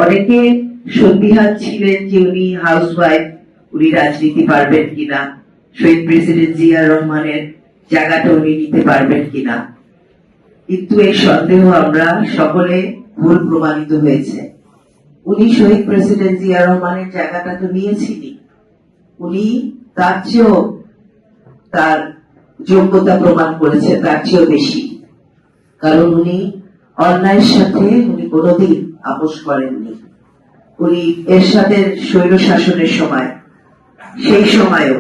অনেকে সন্দিহান ছিলেন যে উনি হাউসওয়াইফ, উনি রাজনীতি পারবেন কিনা, শহীদ প্রেসিডেন্ট জিয়া রহমানের জায়গাটা উনি নিতে পারবেন কিনা। কিন্তু এই সন্দেহ আমরা সকলে ভুল প্রমাণিত হয়েছে। উনি শহীদ প্রেসিডেন্ট জিয়া রহমানের জায়গাটা তো নিয়েছিলেন, উনি তার চেয়েও তার যোগ্যতা প্রমাণ করেছে, তার চেয়েও বেশি। কারণ উনি অন্যায়ের সাথে উনি কোনোদিন আপোষ করেননি। উনি এরশাদের স্বৈর শাসনের সময়, সেই সময়ও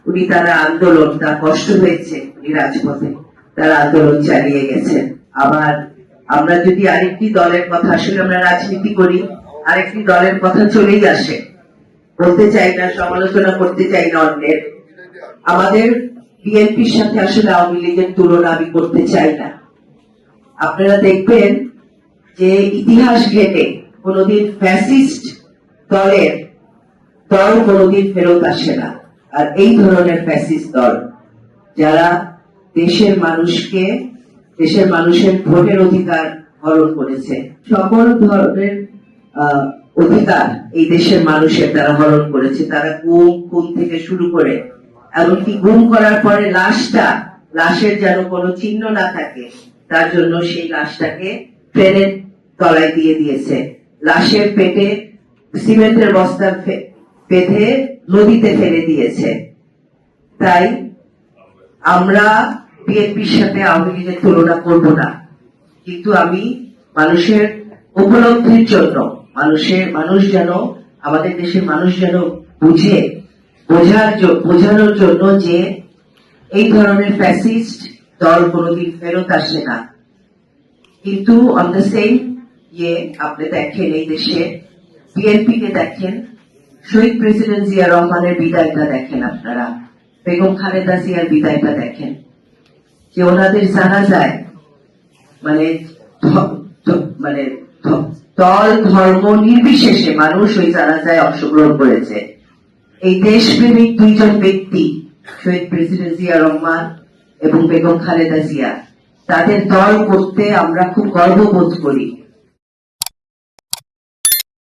উনি তারা আন্দোলন, তার কষ্ট হয়েছে, উনি রাজপথে তারা আন্দোলন চালিয়ে গেছেন। আবার আমরা যদি আরেকটি দলের কথা, আসলে আমরা রাজনীতি করি, আরেকটি দলের কথা চলেই আসে, বলতে চাই না, সমালোচনা করতে চাই না অন্যের। আমাদের বিএনপির সাথে আসলে আওয়ামী লীগের তুলনা আমি করতে চাই না। আপনারা দেখবেন যে ইতিহাস ঘেটে কোনদিন ফ্যাসিস্ট দল কোনদিন ফেরত আসে না। আর এই ধরনের ফ্যাসিস্ট দল যারা দেশের মানুষের ভোটের অধিকার হরণ করেছে, সকল ধরনের অধিকার এই দেশের মানুষের তারা হরণ করেছে। তারা খুন থেকে শুরু করে এমনকি গুম করার পরে লাশের যেন কোনো চিহ্ন না থাকে, তার জন্য সেই লাশটাকে ট্রেনের তলায় দিয়ে দিয়েছে, লাশের পেটে সিমেন্টের বস্তা বেঁধে নদীতে ফেলে দিয়েছে। তাই আমরা বিএনপির সাথে আওয়ামী লীগের তুলনা করব না, কিন্তু আমি মানুষের উপলব্ধির জন্য, আমাদের দেশের মানুষ যেন বোঝানোর জন্য যে এই ধরনের ফ্যাসিস্ট দল কোনোদিন ফেরত আসে না। কিন্তু অন দ্য সেম আপনি দেখেন এই দেশে বিএনপি কে দেখেন, শহীদ প্রেসিডেন্ট জিয়া রহমানের বিদায়টা দেখেন, আপনারা বেগম খালেদা জিয়ার বিদায়টা দেখেন, যে ওনাদের জানা যায় দল ধর্ম নির্বিশেষে মানুষ ওই জানাজায় অংশগ্রহণ করেছে। এই দেশপ্রেমিক দুইজন ব্যক্তি, শহীদ প্রেসিডেন্ট জিয়া রহমান এবং বেগম খালেদা জিয়া, তাদের দল করতে আমরা খুব গর্ববোধ করি।